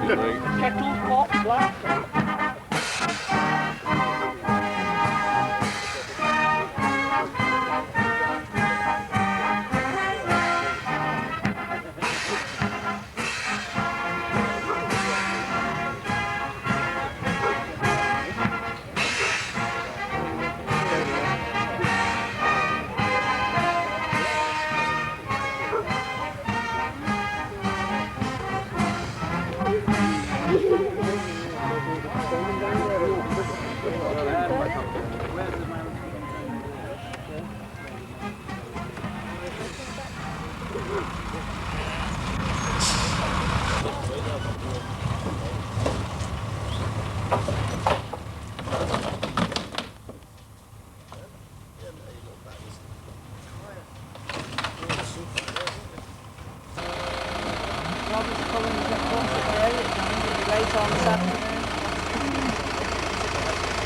Kettle, pot, glass.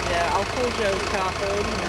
Yeah, I'll call Joe's car home.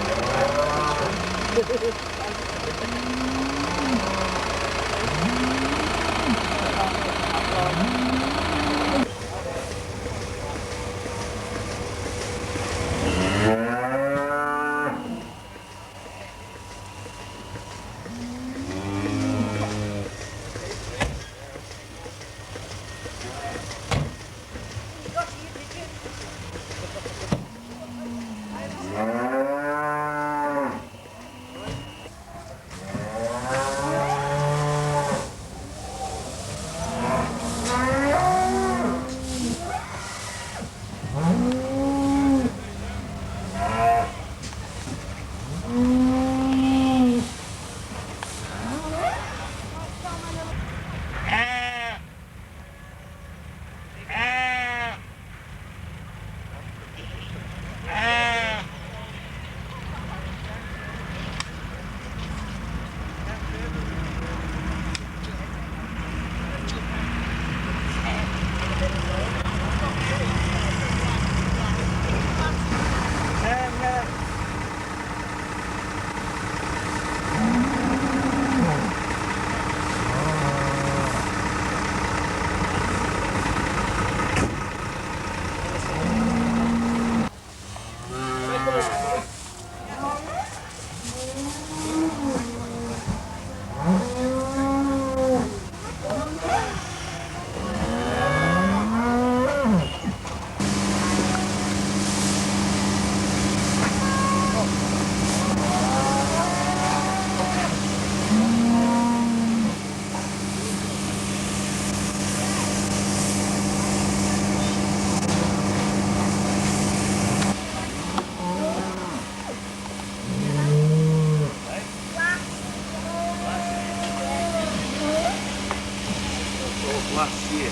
Last year.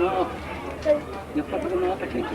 No. You've got to go off, I think.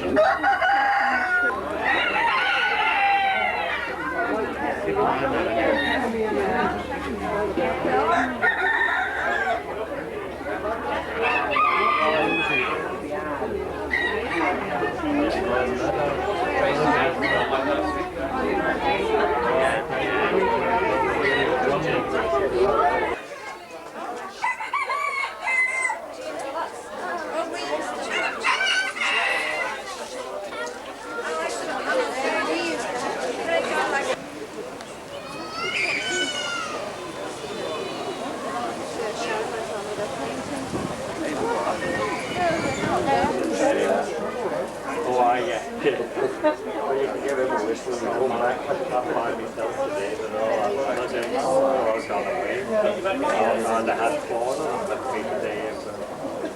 Well, you can give him a whistle and come back. I find myself today, but I'm not doing all gone away. And I had four of them that me today.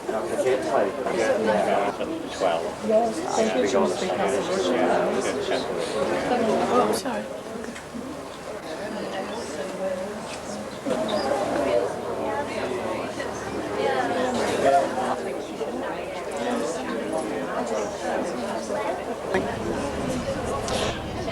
The kids like 12. Yes, I We go on the Oh, sorry.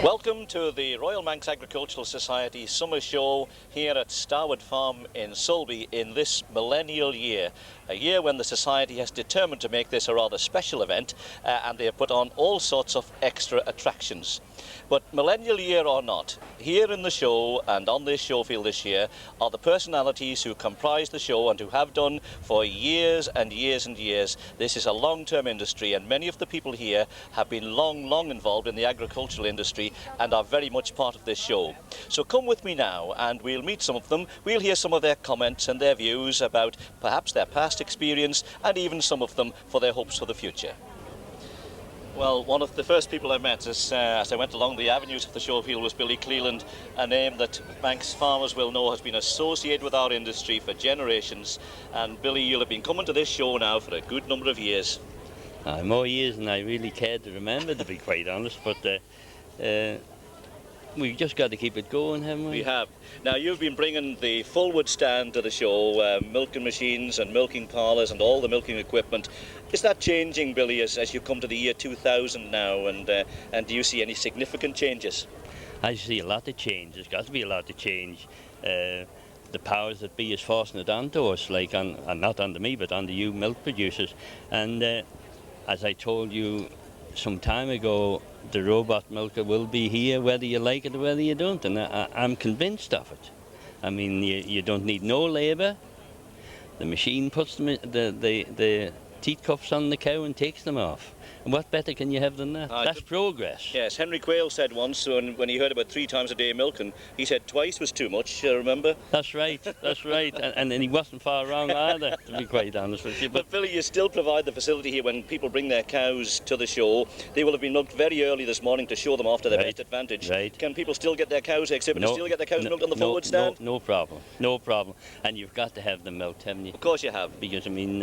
Welcome to the Royal Manx Agricultural Society Summer Show here at Starwood Farm in Sulby in this millennial year. A year when the Society has determined to make this a rather special event and they have put on all sorts of extra attractions. But millennial year or not, here in the show and on this show field this year are the personalities who comprise the show and who have done for years and years and years. This is a long-term industry and many of the people here have been long involved in the agricultural industry and are very much part of this show. So come with me now and we'll meet some of them. We'll hear some of their comments and their views about perhaps their past experience and even some of them for their hopes for the future. Well, one of the first people I met as I went along the avenues of the show field was Billy Cleland, a name that Manx farmers will know has been associated with our industry for generations. And Billy, you'll have been coming to this show now for a good number of years. More years than I really care to remember, to be quite honest, but we've just got to keep it going, haven't we? We have. Now, you've been bringing the full-wood stand to the show, milking machines and milking parlours and all the milking equipment. Is that changing, Billy, as you come to the year 2000 now, and do you see any significant changes? I see a lot of change. There's got to be a lot of change. The powers that be is forcing it onto us, like not onto me, but onto you milk producers. And as I told you some time ago, the robot milker will be here whether you like it or whether you don't, and I'm convinced of it. I mean, you don't need no labour. The machine puts the teat cuffs on the cow and takes them off. And what better can you have than that? That's progress. Yes, Henry Quayle said once when he heard about 3 times a day milking, he said twice was too much, remember? That's right, that's right. And he wasn't far wrong either, to be quite honest with you. But Billy, you still provide the facility here when people bring their cows to the show. They will have been milked very early this morning to show them off to their best advantage. Right. Can people still get their cows, exhibitors still get their cows milked on the forward stand? No problem, no problem. And you've got to have them milked, haven't you? Of course you have. Because, I mean,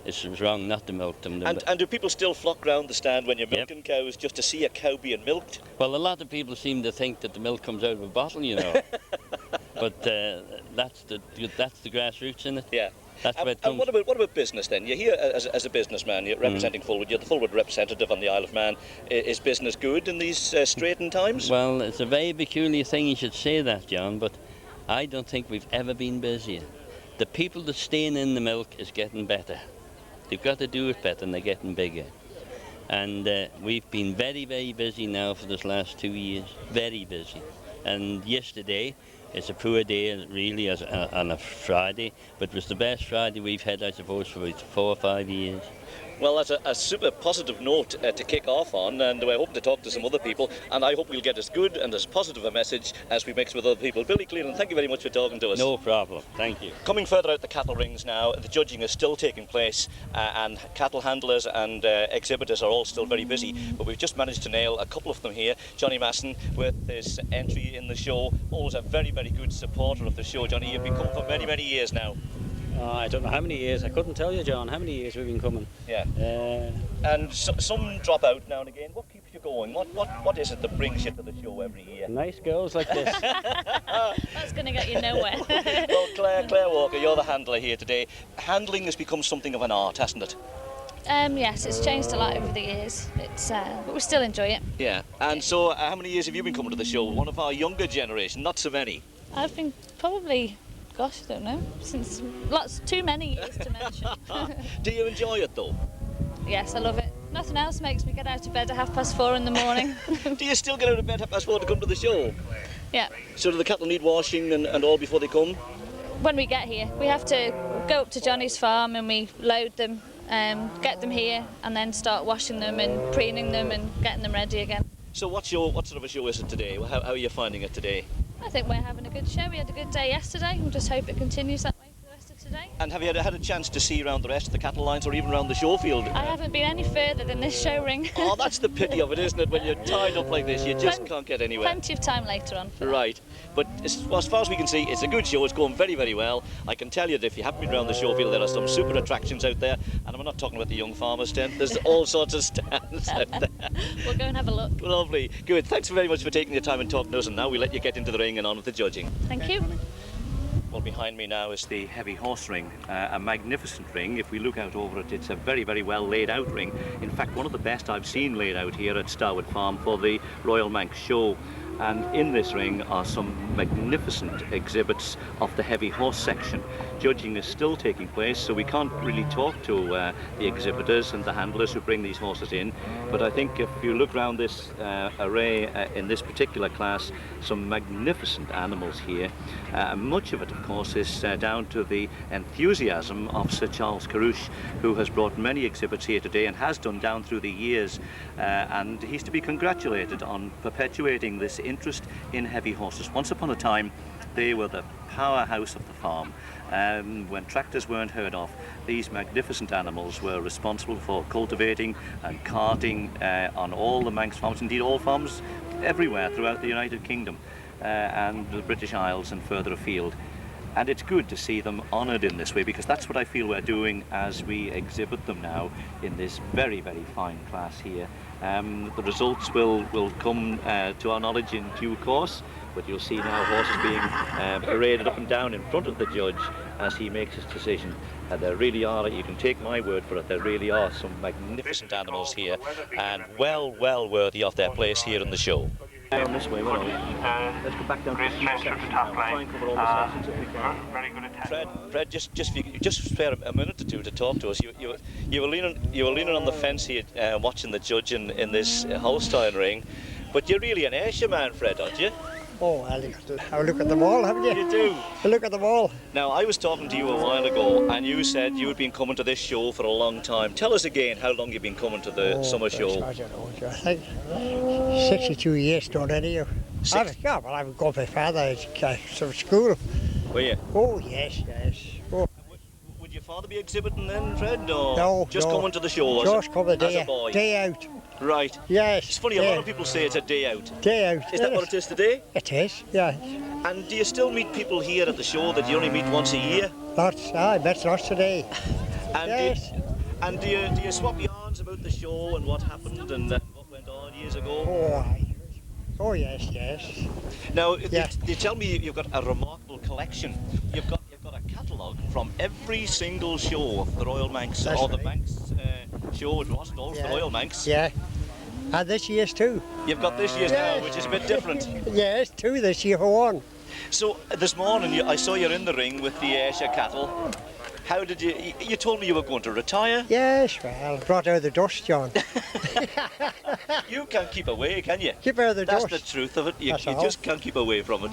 it's wrong not to milk them. And do people still flock round the stand when you're milking cows just to see a cow being milked? Well, a lot of people seem to think that the milk comes out of a bottle, you know. But that's the grassroots in it. Yeah. That's where it comes. And what about business then? You're here as a businessman, you're representing Fullwood, you're the Fullwood representative on the Isle of Man. Is business good in these straitened times? Well, it's a very peculiar thing you should say that, John, but I don't think we've ever been busier. The people that's staying in the milk is getting better. They've got to do it better and they're getting bigger. And we've been very, very busy now for this last 2 years, very busy. And yesterday, it's a poor day really on a Friday, but it was the best Friday we've had, I suppose, for about 4 or 5 years. Well, that's a super positive note to kick off on, and I hope to talk to some other people, and I hope we'll get as good and as positive a message as we mix with other people. Billy Cleland, thank you very much for talking to us. No problem, thank you. Coming further out the cattle rings now, the judging is still taking place, and cattle handlers and exhibitors are all still very busy, but we've just managed to nail a couple of them here. Johnny Masson, with his entry in the show, always a very, very good supporter of the show. Johnny, you've been coming for many, many years now. I don't know how many years. I couldn't tell you, John, how many years we've been coming. Yeah. And some drop out now and again. What keeps you going? What is it that brings you to the show every year? Nice girls like this. That's going to get you nowhere. Well, Claire Walker, you're the handler here today. Handling has become something of an art, hasn't it? Yes, it's changed a lot over the years. But we still enjoy it. Yeah. And so, how many years have you been coming to the show? One of our younger generation, not so many. I've been probably, gosh, I don't know, since too many years to mention. Do you enjoy it though? Yes, I love it. Nothing else makes me get out of bed at 4:30 in the morning. Do you still get out of bed at 4:30 to come to the show? Yeah. So do the cattle need washing and all before they come? When we get here, we have to go up to Johnny's farm and we load them, get them here, and then start washing them and preening them and getting them ready again. So what sort of a show is it today? How are you finding it today? I think we're having a good show. We had a good day yesterday. We'll just hope it continues that way for the rest of today. And have you had a chance to see around the rest of the cattle lines or even around the show field? I haven't been any further than this show ring. Oh, that's the pity of it, isn't it? When you're tied up like this, you just can't get anywhere. Plenty of time later on. Right. But as far as we can see, it's a good show. It's going very, very well. I can tell you that if you haven't been around the show field, there are some super attractions out there. And I'm not talking about the young farmers tent. There's all sorts of stands out there. We'll go and have a look. Lovely. Good. Thanks very much for taking the time and talking to us. And now we'll let you get into the ring and on with the judging. Thank you. Well, behind me now is the heavy horse ring, a magnificent ring. If we look out over it, it's a very, very well laid out ring. In fact, one of the best I've seen laid out here at Starwood Farm for the Royal Manx show. And in this ring are some magnificent exhibits of the heavy horse section. Judging is still taking place, so we can't really talk to the exhibitors and the handlers who bring these horses in. But I think if you look around this array in this particular class, some magnificent animals here. Much of it, of course, is down to the enthusiasm of Sir Charles Carouche, who has brought many exhibits here today and has done down through the years. And he's to be congratulated on perpetuating this interest in heavy horses. Once upon a time, they were the powerhouse of the farm. When tractors weren't heard of, these magnificent animals were responsible for cultivating and carting on all the Manx farms, indeed all farms everywhere throughout the United Kingdom and the British Isles and further afield. And it's good to see them honoured in this way, because that's what I feel we're doing as we exhibit them now in this very, very fine class here. The results will come to our knowledge in due course, but you'll see now horses being paraded up and down in front of the judge as he makes his decision. And there really are, you can take my word for it, there really are some magnificent animals here, and well worthy of their place here in the show. On this way, won't we? Let's go back down to the section now. Try and cover all the sections if we can. Fred, just spare a minute or two to talk to us. You were leaning on the fence here, watching the judge in this Holstein ring, but you're really an Ayrshire man, Fred, aren't you? Oh, have a look at them all, haven't you? You do. Look at them all. Now, I was talking to you a while ago, and you said you had been coming to this show for a long time. Tell us again how long you've been coming to the summer show. I don't know. I think 62 years done anyhow. Yeah, well, I would go with my father to school. Were you? Oh, yes. Oh. Would your father be exhibiting then, Fred, or no, just coming to the show? Just coming as a boy? Day out. Right. Yes. It's funny, a lot of people say it's a day out. Day out. Is that what it is today? It is, yeah. And do you still meet people here at the show that you only meet once a year? Lots. I met lots today. And yes. Do you swap yarns about the show and what happened and what went on years ago? Oh, aye. Oh, yes. Now, you tell me you've got a remarkable collection. You've got a catalogue from every single show of the Royal Manx, That's or the right. Manx show, it wasn't all the Royal Manx. Yeah. And this year's too. You've got this year's now, which is a bit different. Yes, two this year for one. So this morning I saw you in the ring with the Ayrshire cattle. How did you told me you were going to retire? Yes, well, brought out the dust, John. You can't keep away, can you? Keep out of the dust. That's the truth of it. You just can't keep away from it.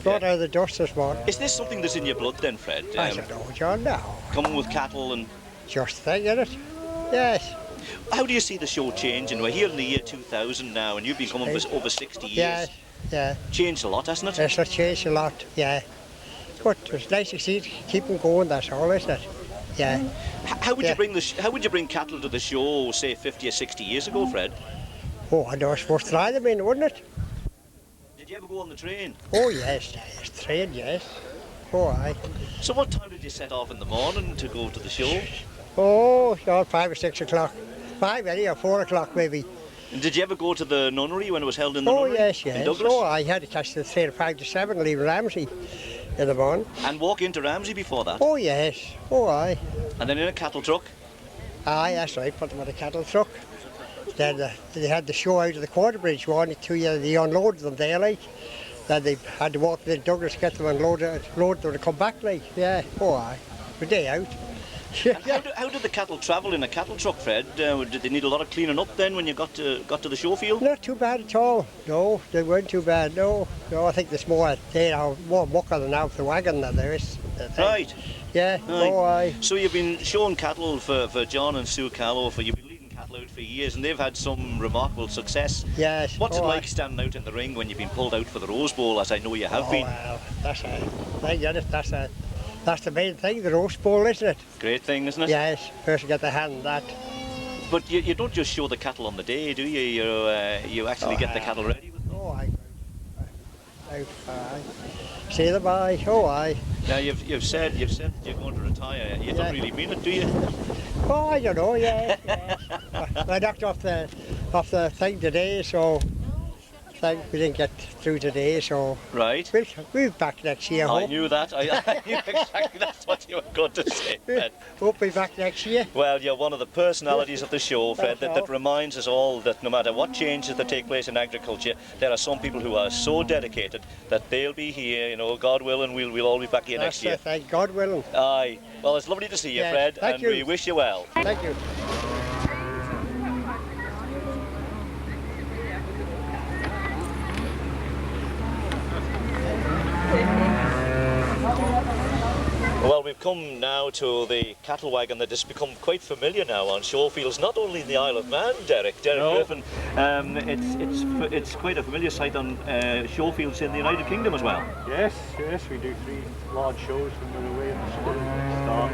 Brought out of the dust this morning. Is this something that's in your blood then, Fred? I don't know, John, no. Coming with cattle and... Just thinking it. Yes. How do you see the show changing? We're here in the year 2000 now, and you've been coming for over 60 years. Yeah. Changed a lot, hasn't it? It's changed a lot, yeah. But it's nice to see it keep them going, that's all, isn't it? Yeah. How would you bring cattle to the show, say 50 or 60 years ago, Fred? Oh, I know it's worth trying them in, wouldn't it? Did you ever go on the train? Oh, yes, train, yes. Oh, aye. So what time did you set off in the morning to go to the show? Oh, 5 or 6 o'clock. 5 or 4 o'clock maybe. And did you ever go to the nunnery when it was held in the nunnery? Oh, yes. In Douglas? Oh, I had to catch the train at 5 to 7 and leave Ramsey in the morning. And walk into Ramsey before that? Oh, yes. Oh, aye. And then in a cattle truck? Aye, that's right, put them on the cattle truck. Then they had the show out of the quarter bridge one, 2 years they unloaded them there like. Then they had to walk to the Douglas, get them and load them to come back like. Yeah, oh aye, a day out. And how did the cattle travel in a cattle truck, Fred? Did they need a lot of cleaning up then when you got to the show field? Not too bad at all. No, they weren't too bad. No, I think there's more mucker than out the wagon than there is. Right. Yeah. Right. Oh aye. So you've been showing cattle for John and Sue Callow you've been leading cattle out for years, and they've had some remarkable success. Yes. What's it aye. like standing out in the ring when you've been pulled out for the Rose Bowl, as I know you have been? Well, that's it. Thank goodness, that's the main thing, the roast bowl, isn't it? Great thing, isn't it? Yes, person get the hand in that. But you don't just show the cattle on the day, do you? You actually get the cattle ready with them. Oh, aye. See them, aye. Oh, aye. Now you've said that you're going to retire. You don't really mean it, do you? Oh, I don't know. Yeah. I knocked off the thing today, so we didn't get through today. So right. We'll be back next year. I knew that. I knew exactly that's what you were going to say, Fred. We'll be back next year. Well, you're one of the personalities of the show, Fred, that reminds us all that no matter what changes that take place in agriculture, there are some people who are so dedicated that they'll be here, you know, God willing, we'll all be back here next year. Thank God willing. Aye. Well, it's lovely to see you, Fred, thank you. We wish you well. Thank you. Well, we've come now to the cattle wagon that has become quite familiar now on show fields, not only in the Isle of Man, Derek Griffin. It's quite a familiar sight on show fields in the United Kingdom as well. Yes, we do 3 large shows when we're away in the spring. Start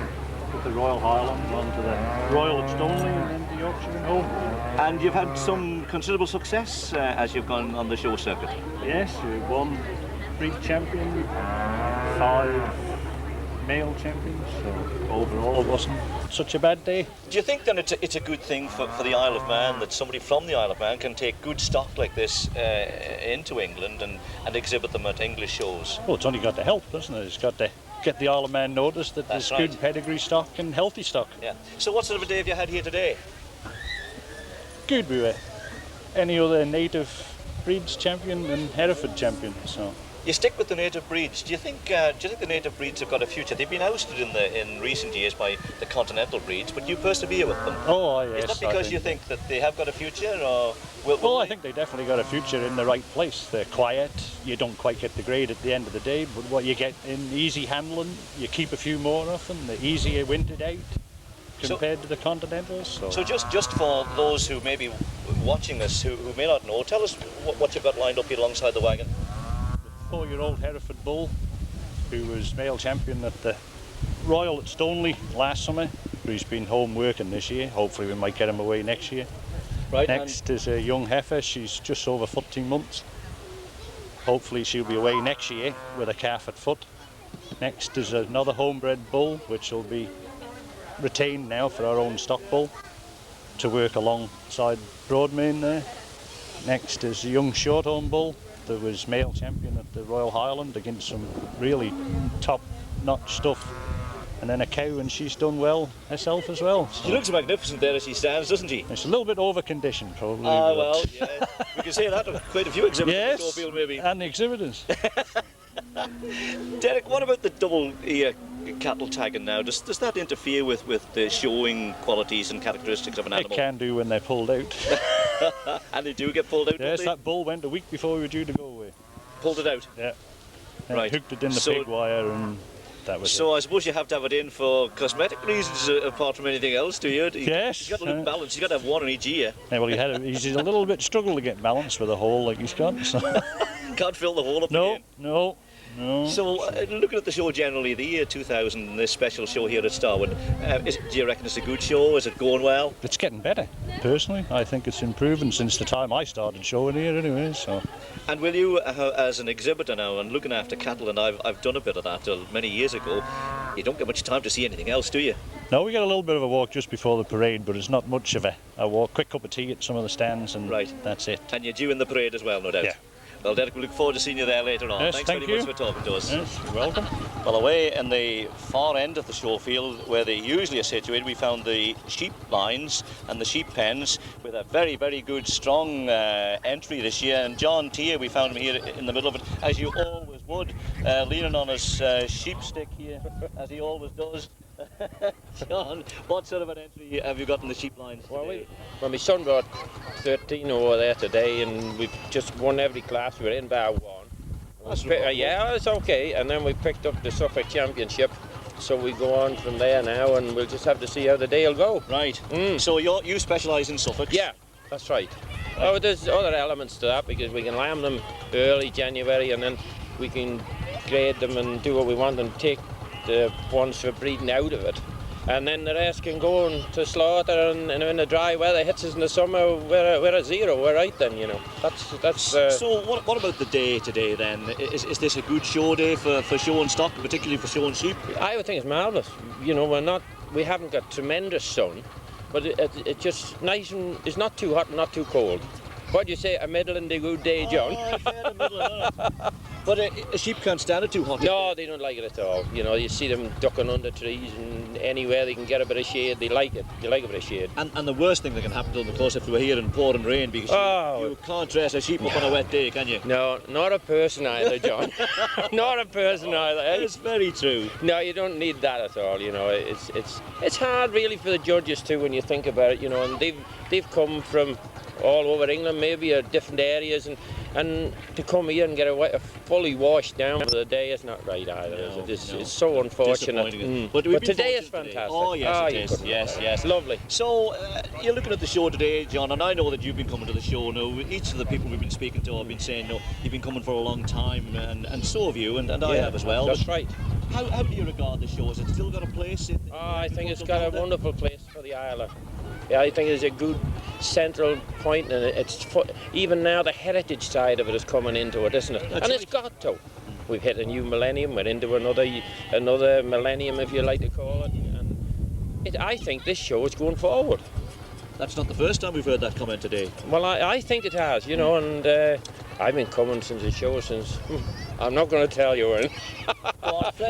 with the Royal Highlands, on to the Royal at Stoneleigh, and then to Yorkshire and home. And you've had some considerable success as you've gone on the show circuit. Yes, we've won breed champion, 5 male champions, so overall it wasn't such a bad day. Do you think then it's a good thing for the Isle of Man that somebody from the Isle of Man can take good stock like this into England and exhibit them at English shows? Well, it's only got to help, doesn't it? It's got to get the Isle of Man noticed that That's there's right. good pedigree stock and healthy stock. Yeah. So what sort of a day have you had here today? Good, we were. Any other native breeds champion and Hereford champion, so. You stick with the native breeds. Do you think the native breeds have got a future? They've been ousted in recent years by the continental breeds, but you persevere with them. Oh, yes. Is that because you think that they have got a future, or well, I think they definitely got a future in the right place. They're quiet. You don't quite get the grade at the end of the day, but what you get in easy handling, you keep a few more of them. They're easier wintered out compared to the continentals. So just for those who may be watching us who may not know, tell us what you've got lined up here alongside the wagon. 4-year-old Hereford bull who was male champion at the Royal at Stoneleigh last summer, who's been home working this year. Hopefully we might get him away next year. Right. Next is a young heifer. She's just over 14 months. Hopefully she'll be away next year with a calf at foot. Next is another homebred bull which will be retained now for our own stock bull to work alongside Broadmain there. Next is a young shorthorn bull that was male champion at the Royal Highland against some really top-notch stuff. And then a cow, and she's done well herself as well. So. She looks magnificent there as she stands, doesn't she? It's a little bit over-conditioned, probably. Ah, well, yeah. We can say that of quite a few exhibitors yes, in the field, maybe. And the exhibitors. Derek, what about the double ear cattle tagging now? Does that interfere with the showing qualities and characteristics of an animal? It can do when they're pulled out. And they do get pulled out, yes, don't they? that bull went a week before we were due to go away. Pulled it out? Yeah. And right. Hooked it in the pig wire and that was So I suppose you have to have it in for cosmetic reasons apart from anything else, do you? Yes. He's got to look balanced. He's got to have one in each ear. Yeah, well, he's a little bit struggled to get balanced with a hole like he's got. So. Can't fill the hole up again. No. So, looking at the show generally, the year 2000, this special show here at Starwood, do you reckon it's a good show? Is it going well? It's getting better, personally. I think it's improving since the time I started showing here anyway, so. And will you, as an exhibitor now, and looking after cattle, and I've done a bit of that many years ago, you don't get much time to see anything else, do you? No, we get a little bit of a walk just before the parade, but it's not much of a walk. Quick cup of tea at some of the stands, and right. That's it. And you're due in the parade as well, no doubt? Yeah. Well, Derek, we look forward to seeing you there later on. Yes, Thanks thank very you. much for talking to us. Yes, you're welcome. Well, away in the far end of the show field, where they usually are situated, we found the sheep lines and the sheep pens with a very, very good, strong entry this year. And John Tier, we found him here in the middle of it, as you always would, leaning on his sheep stick here, as he always does. John, what sort of an entry have you got in the sheep lines today? Well, my son brought 13 over there today, and we've just won every class. We're in bar 1. That's Yeah, it's okay. And then we picked up the Suffolk Championship, so we go on from there now, and we'll just have to see how the day will go. Right. So you specialise in Suffolk? Yeah, that's right. Oh, there's other elements to that, because we can lamb them early January, and then we can grade them and do what we want and take the ones for breeding out of it. And then the rest can go to slaughter, and in the dry weather hits us in the summer, we're a zero, we're right then, you know. That's. So what about the day today then? Is this a good show day for showing stock, particularly for showing sheep? I would think it's marvellous. You know, we haven't got tremendous sun, but it's just nice, and it's not too hot and not too cold. What do you say, a middling good day, John? But a sheep can't stand it too hot. No, they don't like it at all. You know, you see them ducking under trees, and anywhere they can get a bit of shade, they like it. They like a bit of shade. And the worst thing that can happen to them, of course, if they were here in pouring rain, because you can't dress a sheep up on a wet day, can you? No, not a person either, John. Not a person either. It's very true. No, you don't need that at all. You know, it's hard really for the judges too when you think about it. You know, and they've come from all over England, maybe different areas, and to come here and get a fully washed down for the day is not right either. No, it's so unfortunate. But today is fantastic. Oh yes, it is. Yes. Lovely. So you're looking at the show today, John, and I know that you've been coming to the show now. Each of the people we've been speaking to have been saying, no, you've been coming for a long time, and so have you, and I have as well. That's right. How do you regard the show? Has it still got a place? I think it's got a wonderful place for the Isle. Yeah, I think it's a good central point, and even now the heritage side of it is coming into it, isn't it? That's and right. It's got to. We've hit a new millennium. We're into another millennium, if you like to call it. And I think this show is going forward. That's not the first time we've heard that comment today. Well, I think it has, you know, and I've been coming since the show I'm not going to tell you when.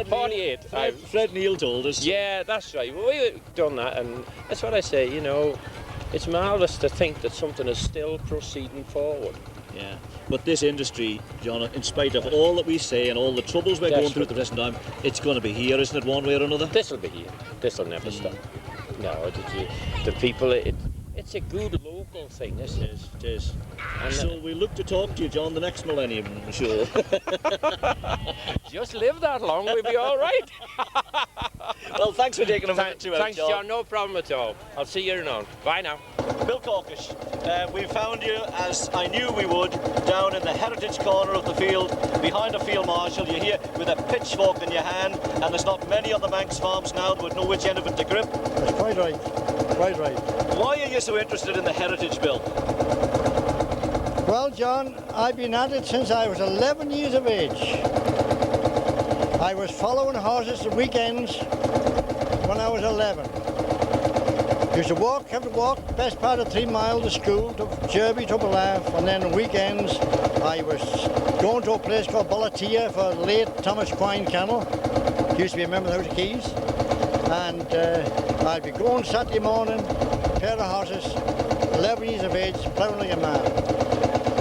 48. Fred Neal told us. Yeah, that's right. Well, we've done that, and that's what I say, you know, it's marvellous to think that something is still proceeding forward. Yeah, but this industry, John, in spite of all that we say and all the troubles we're going through at the present time, it's going to be here, isn't it, one way or another? This will be here. This will never stop. No, the people, it's a good local thing, this is. It is. And so we look to talk to you, John, the next millennium, I'm sure. Just live that long, we'll be all right. Well, thanks for taking a minute to Thanks, John. No problem at all. I'll see you around. Bye now. Bill Corkish, we found you, as I knew we would, down in the heritage corner of the field, behind a field marshal. You're here with a pitchfork in your hand, and there's not many on the Manx farms now that would know which end of it to grip. That's quite right. Quite right. Why are you so interested in the heritage, Bill? Well, John, I've been at it since I was 11 years of age. I was following horses at weekends when I was 11. Used to have to walk best part of 3 miles to school, to Jerby, to Laugh, and then on weekends I was going to a place called Ballatia for late Thomas Quine Kennel. Used to be a member of the House of Keys. And I'd be going Saturday morning, pair of horses, 11 years of age, ploughing like a man.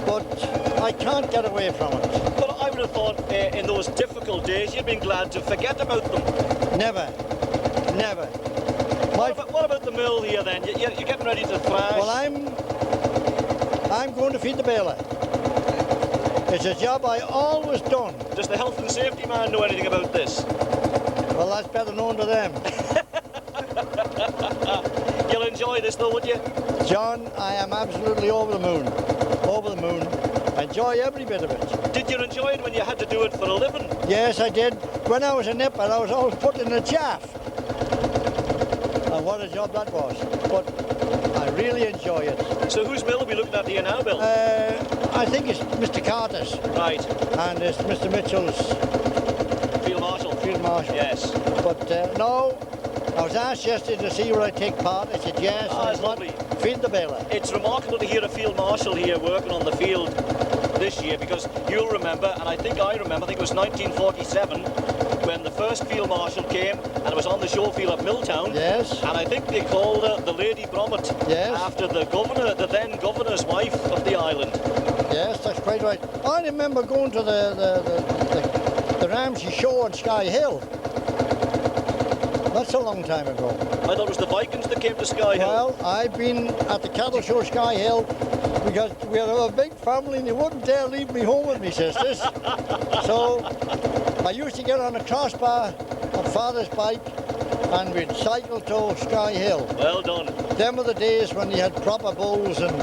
But I can't get away from it. Well, I would have thought in those difficult days you'd been glad to forget about them. Never. Never. What about the mill here then? You're getting ready to thrash. Well, I'm going to feed the baler. It's a job I always done. Does the health and safety man know anything about this? Well, that's better known to them. You'll enjoy this though, would you? John, I am absolutely over the moon. Over the moon. Enjoy every bit of it. Did you enjoy it when you had to do it for a living? Yes, I did. When I was a nipper, I was always put in the chaff. And what a job that was. But I really enjoy it. So whose mill are we looking at here now, Bill? I think it's Mr. Carter's. Right. And it's Mr. Mitchell's. Field Marshal. Field Marshal. Yes. But no, I was asked yesterday to see where I take part. I said yes. It's lovely. Feed the baler. It's remarkable to hear a Field Marshal here working on the field. this year, because you'll remember, and I think I remember, I think it was 1947, when the first Field Marshal came, and it was on the show field at Milltown. Yes. And I think they called her the Lady Brommet. Yes. After the governor, the then governor's wife of the island. Yes, that's quite right. I remember going to the Ramsey show on Sky Hill. That's a long time ago. I thought it was the Vikings that came to Sky Hill. Well, I've been at the cattle show Sky Hill because we have a big family and they wouldn't dare leave me home with me sisters. So I used to get on a crossbar on Father's bike and we'd cycle to Sky Hill. Well done. Them were the days when you had proper bulls and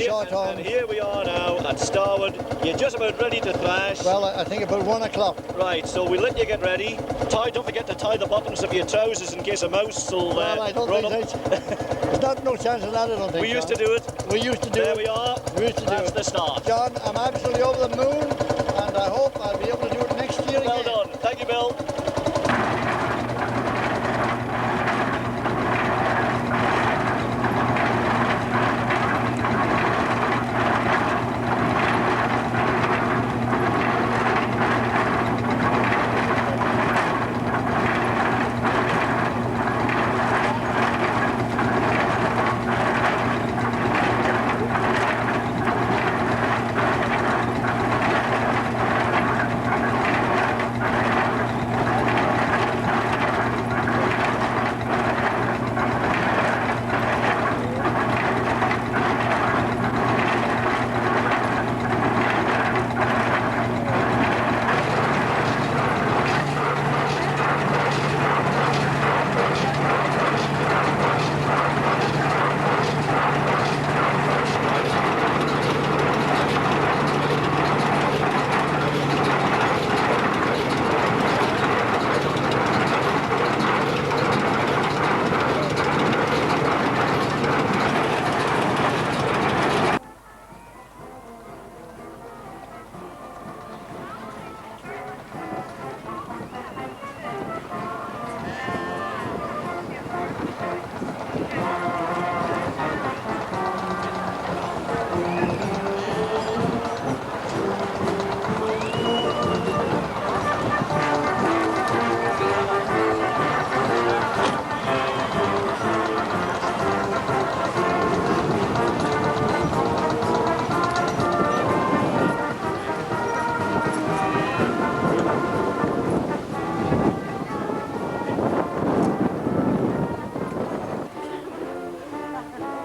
short horns. And here we are now at Starwood. You're just about ready to thrash. Well, I think about 1 o'clock. Right, so we'll let you get ready. Don't forget to tie the buttons of your trousers in case a mouse will well, I don't run think up. there's not no chance of that, I don't think. We used to do it. We used to do it. There we are. We used to do That's it. the start. John, I'm absolutely over the moon and I hope I'll be able to do it next year Well again. done. Thank you, Bill.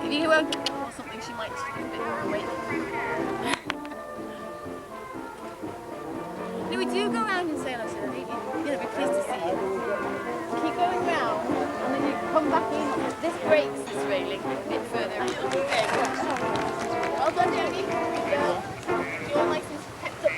If you won't or something, she might just be a bit more awake. No, we do go around and say hello to the lady. Yeah, be pleased to see you. Keep going round and then you come back in. This breaks this railing a bit further. Okay, well done, Jodie. Good girl. Your license kept up.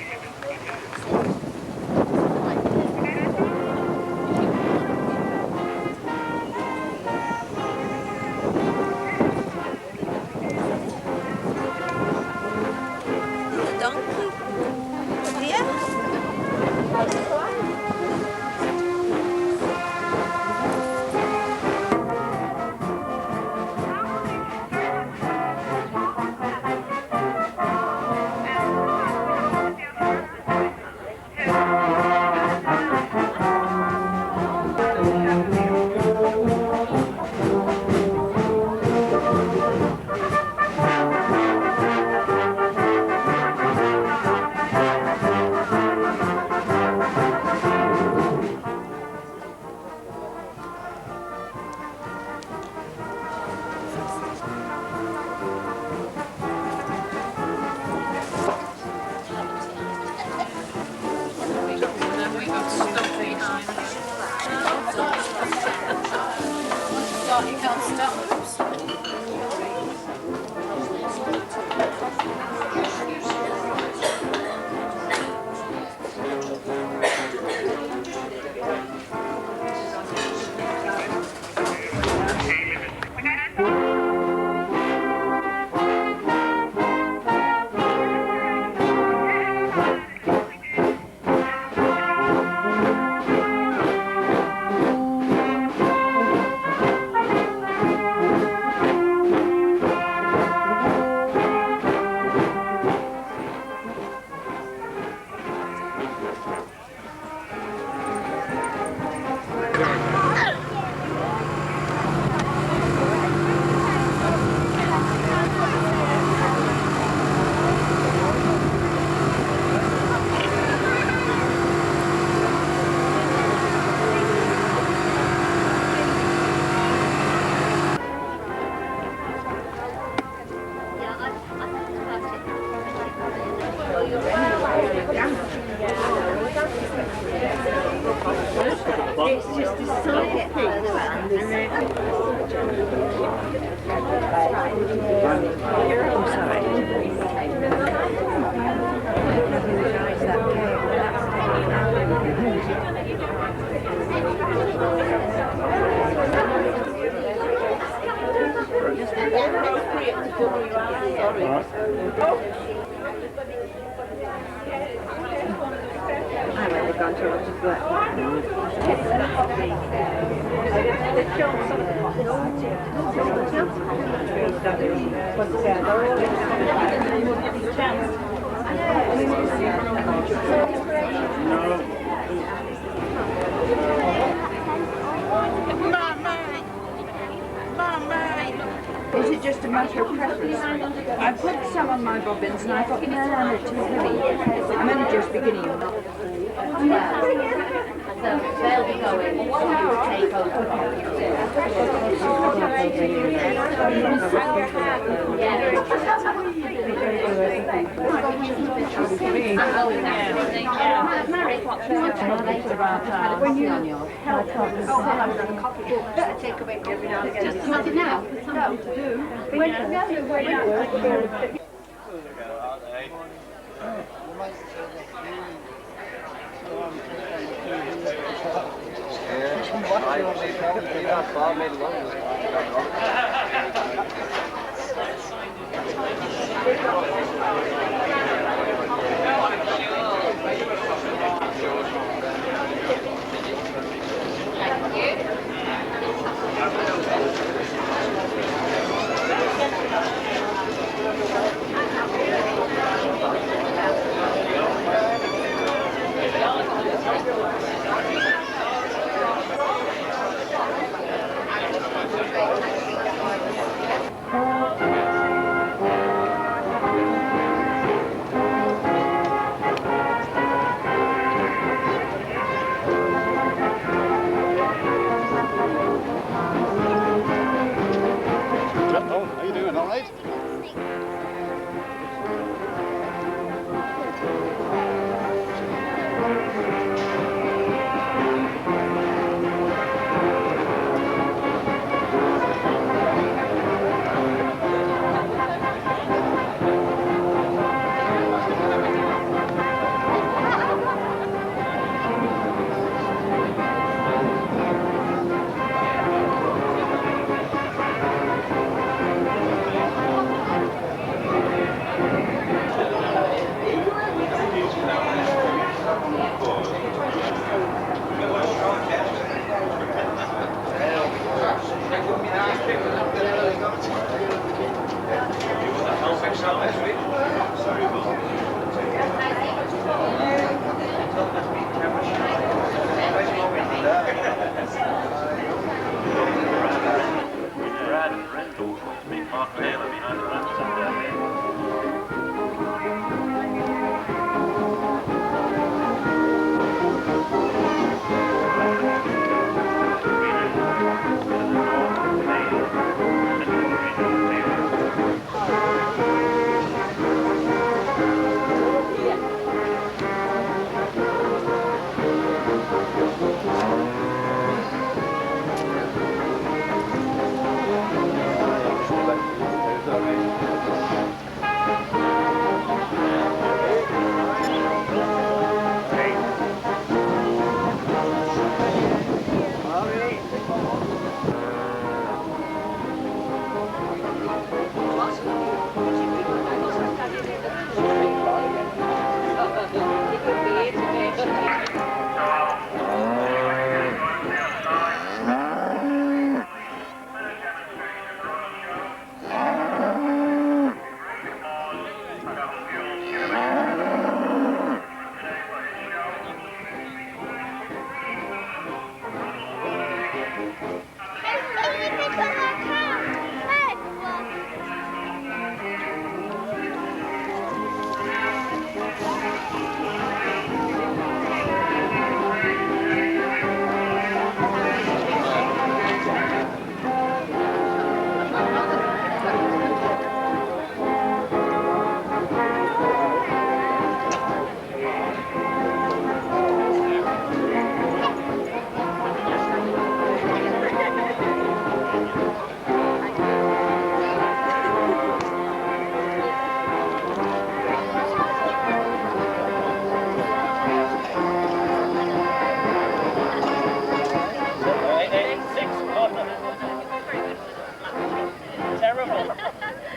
Is it just a matter of preference? I put some on my bobbins and I thought, no, they're too heavy. I'm only just beginning. So they'll be going to take over. When you Better take away every now and again. Just want it now? No. How you doing, all right?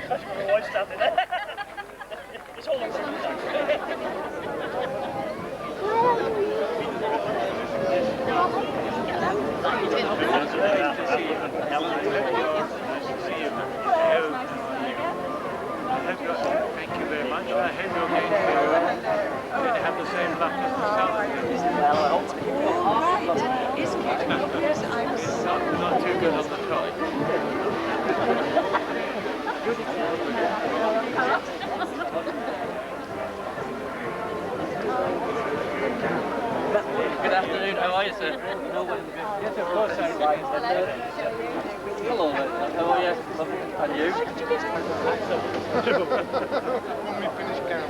That's my wife standing there. It's all Thank you very much. I hope you're going to have the same luck as the Southern. Well, I hope It's not too good on the top. Good afternoon, how are you, sir? Yes, of course, sir. Hello, how are you? And you? When we finish camp.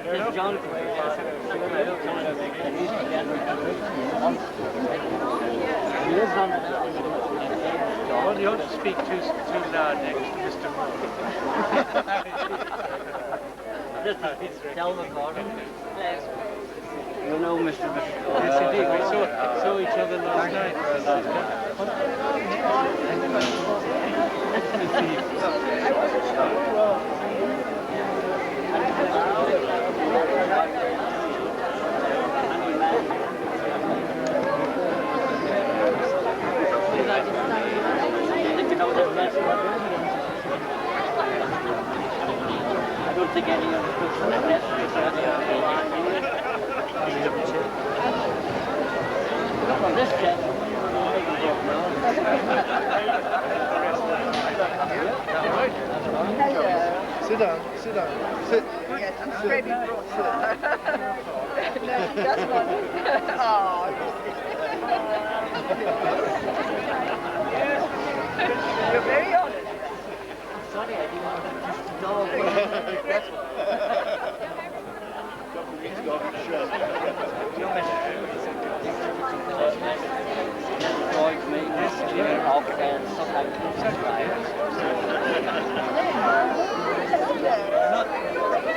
This is John. He lives on the... Well, you ought to speak too loud next to Mr. Moore. Just tell the car. You know Mr. Yes, indeed. We saw each other last night. I don't think any of the this gentleman. Sit down, sit down. Sit. Yes, I'm afraid he brought some. No, that's one. You're very honest. Sorry, I didn't want to kiss the dog.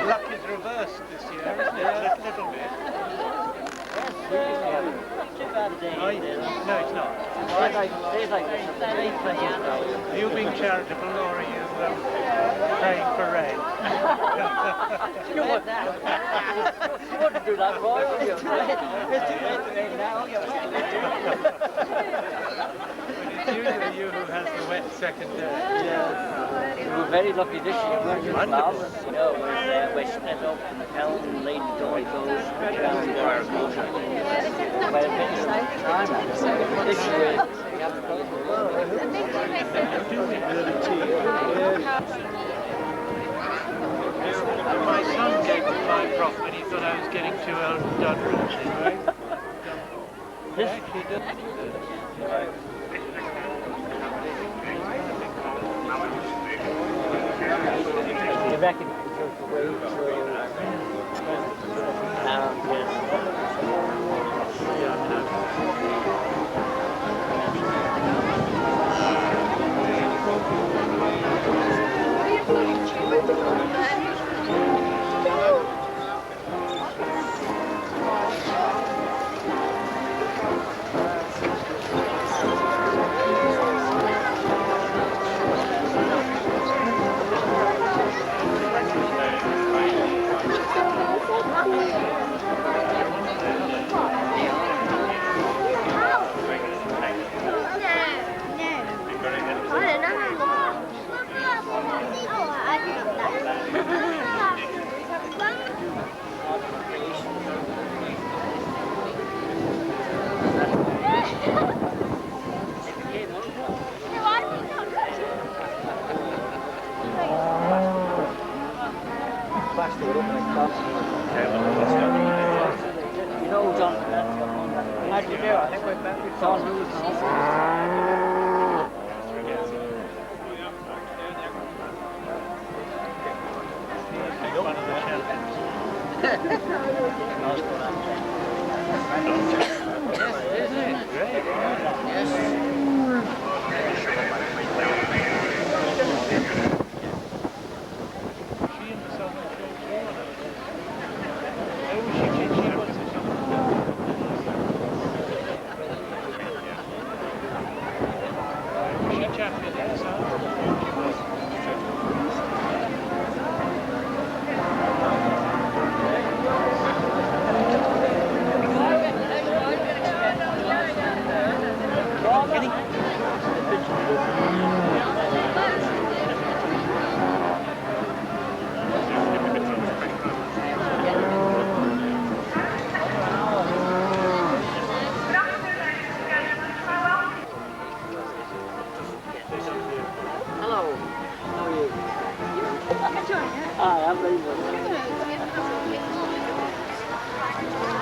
Luck is reversed this year, isn't it? A little bit. No, it's not. Are you being charitable or are you paying for rain? You wouldn't do that, Roy, would you? It's too late to rain now. It's usually you who has the wet second day. Yes. We were very lucky this year, weren't we? Wonderful. We're split up, Helen, Lady Joy goes, Brown Girls goes. Well, this year, we have to go to the world. My son gave me my prop when he thought I was getting too old and done rooting, right? This He doesn't do that. you reckon it's just the way You know, John, how'd you do? I think we've met before.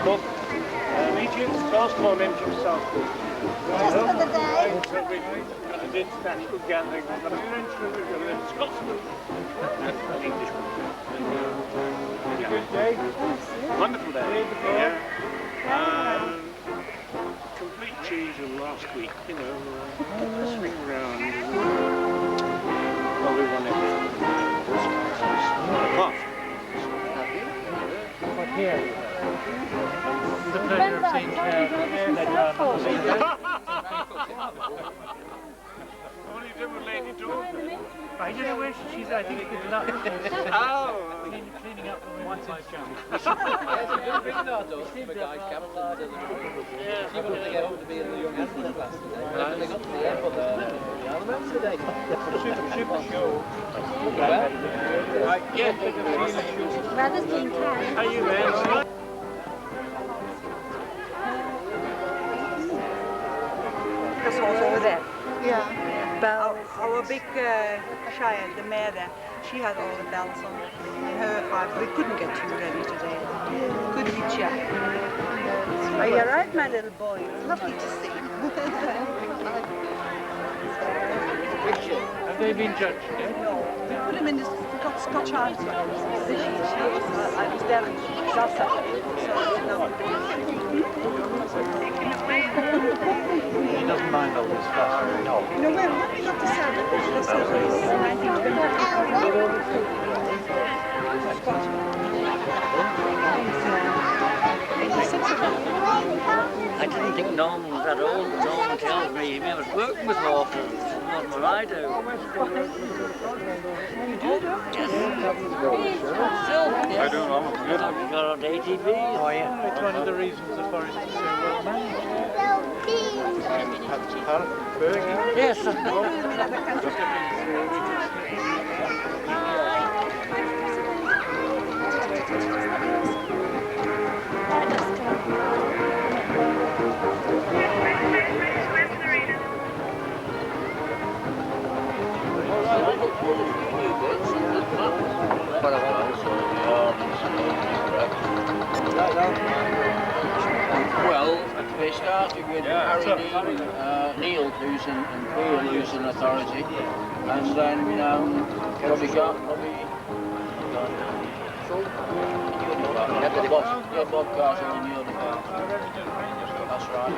Look, Egypt, first time into South Korea. Just for the day. I did national gathering on the French religion and Scotsman and English. Good day. Wonderful day. Yeah. Complete change in last week, you know. Swing around. Well, we won everything. Half. But here. The pleasure of seeing What are you doing with Lady Dawn? I don't know where she's. I think it's not. Oh! Cleaning up the once in channel. The guy's captain. She wanted to get home to be in the young Anthony class today. When they got to the airport, I remember today. Super show. Yeah. Rather than carry. How you, man? That's also over there. Yeah. Our big Shire, the mare there, she had all the bells on in her heart. We couldn't get you ready today. Couldn't reach you. Are you alright, my little boy? It's lovely to see. Have they been judged yet? No. We put him in the Scotch Arts. I was there last Saturday. He doesn't mind all this fuss. No. No, when we got to Saturday, I think we're going I didn't think Norman was that old. Norman tells me he was working with horses. Not what I do. You do, don't you? Yes. I do, Norman. Good. I've got on ATV. Oh, yeah. It's one of the reasons the forest is so well managed. Well, they started with Harry Neil, who's in Peel, who's in authority, and then probably got Bob Carter and the other guy. That's right,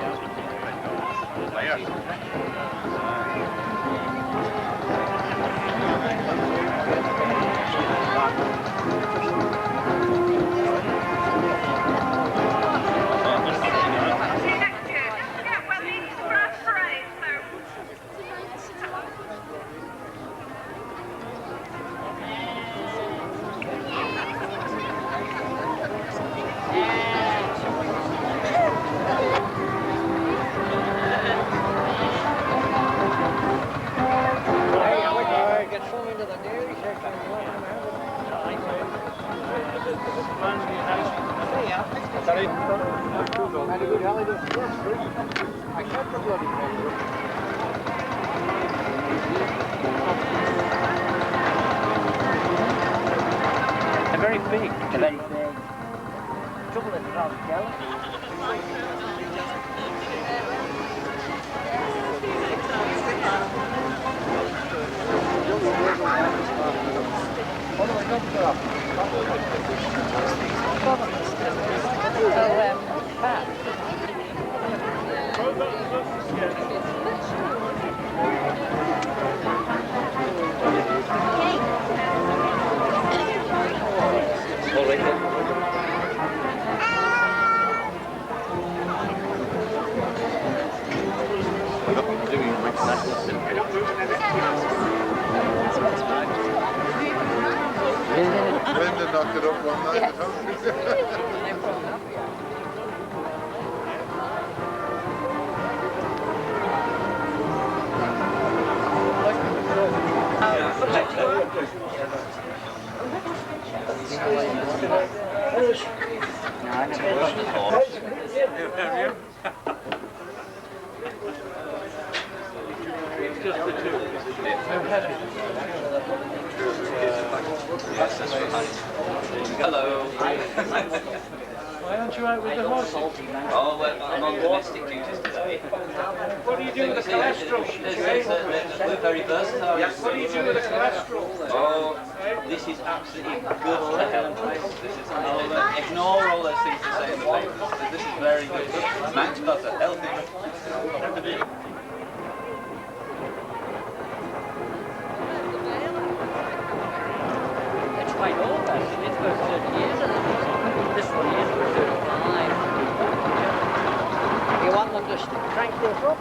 They're very big. They're very big. Trouble is, they're not jealous. Linda knocked it up one night at home. Just the two. Yes, that's right. Hello. Why aren't you out with the horses? Oh, well, I'm on domestic duties today. What do you do with the cholesterol? We're very versatile. What do you do with the cholesterol? Oh, this is absolutely good for health. This is, I'll ignore all those things you say in the papers. This is very good. Manx butter, healthy. It's quite old actually, it's about 30 years old. This one is about 35. You want them just to crank this up?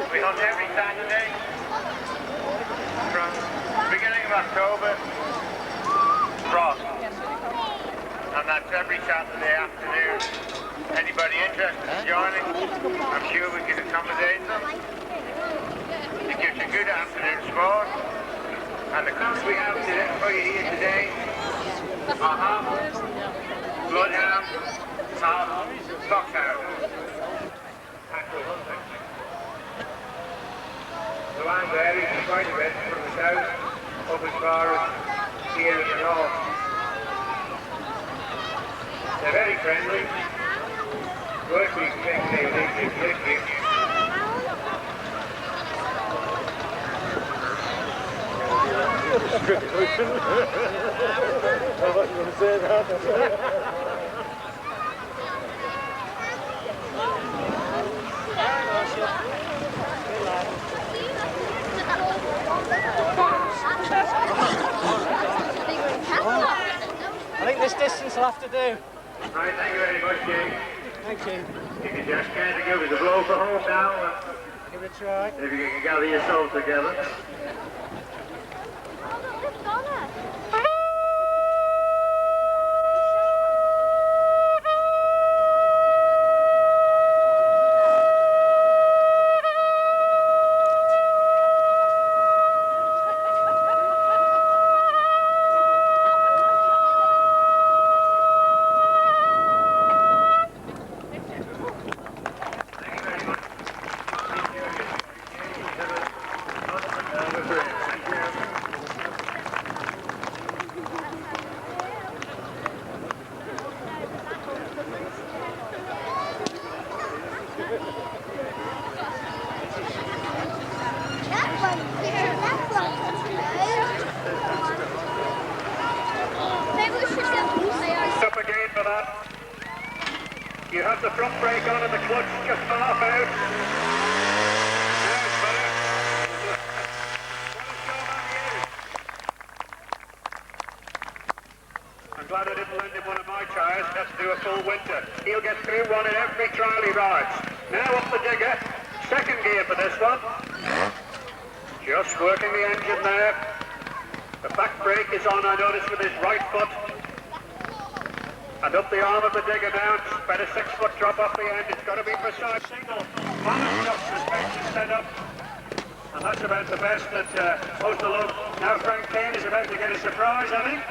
We hunt every Saturday from the beginning of October, frost. And that's every Saturday afternoon. Anybody interested in joining, I'm sure we can accommodate them. It gives a good afternoon sport. And the cooks we have for you here today are half bloodhound, half foxhound. The land varies quite a bit from the south up as far as here in the north. They're very friendly. Working things they leave you lick. I wasn't going to say that. I think this distance will have to do. Right, thank you very much, Jake. Thank you. You can just kind of give us a blow for home now. Give it a try. If you can gather yourself together. Stop again for that. You have the front brake on and the clutch just half out. There's better. I'm glad I didn't lend him one of my tyres. Has to do a full winter. He'll get through one in every trial he rides. Now up the digger. Second gear for this one. Sure. Just working the engine there. The back brake is on, I notice, with his right foot. And up the arm of the digger now, about a 6-foot drop off the end. It's got to be precise. Single monocoque suspension set up. And that's about the best that supposed to look. Now Frank Kane is about to get a surprise, I think.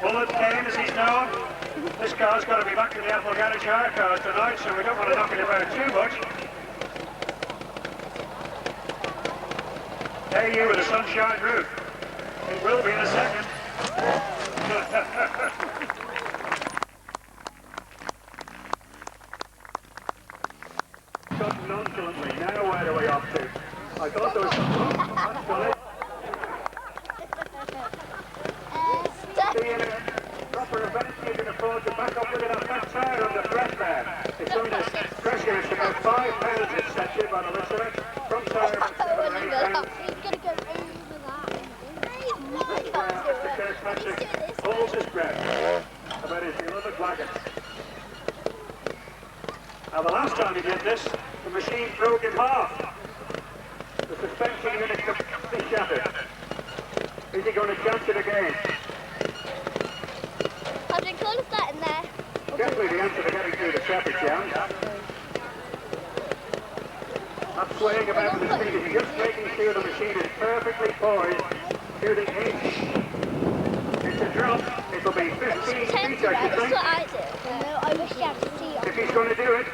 Bullet Kane, as he's known. This car's got to be back to the Apple Garage hire cars tonight, so we don't want to knock it about too much. Hey, you with a sunshine roof. It will be in a second. Got nonchalantly. Now where are we off to? I thought there was some... That's got it. The proper event you can afford to back up with a fat tire under press there. It's under pressure. It's about 5 pounds it's set to by the looks of it. Front tire is 7 or 8 pounds. Mr. Kirkpatrick holds his breath about his beloved wagon. Now the last time he did this, the machine broke in half. The suspension unit completely shattered. Is he going to chance it again? I'll drink all of that in there. Definitely the answer to getting through the traffic jam. Not swaying about with the speed, he's just making sure the machine is perfectly poised to the edge. It's a drop, it'll be 15 feet, I should think. That's what I do. No, I wish you had to see it. If he's going to do it.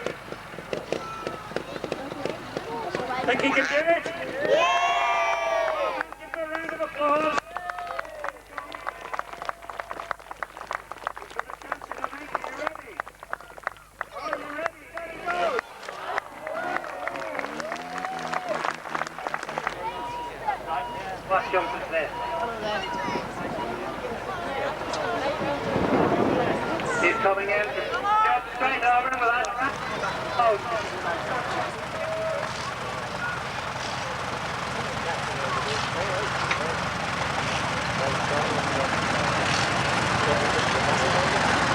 Think he can do it? Yeah! Give him a round of applause. Last jump is there. He's coming in. Jump straight over with that. Oh.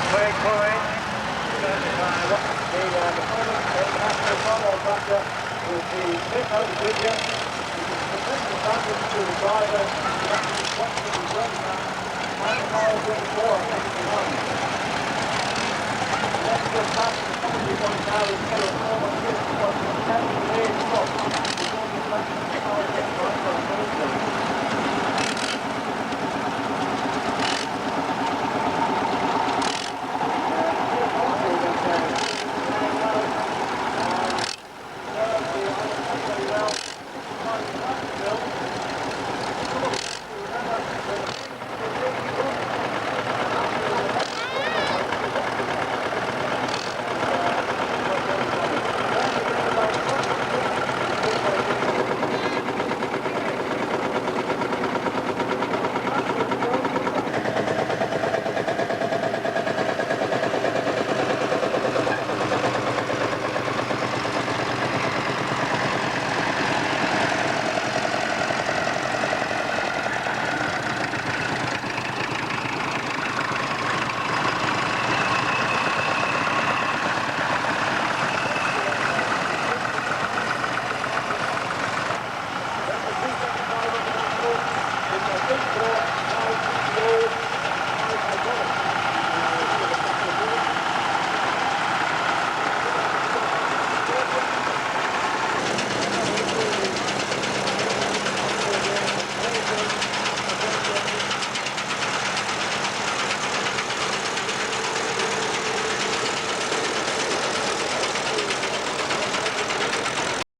Quick, quick. The national football tractor will be 600 with you.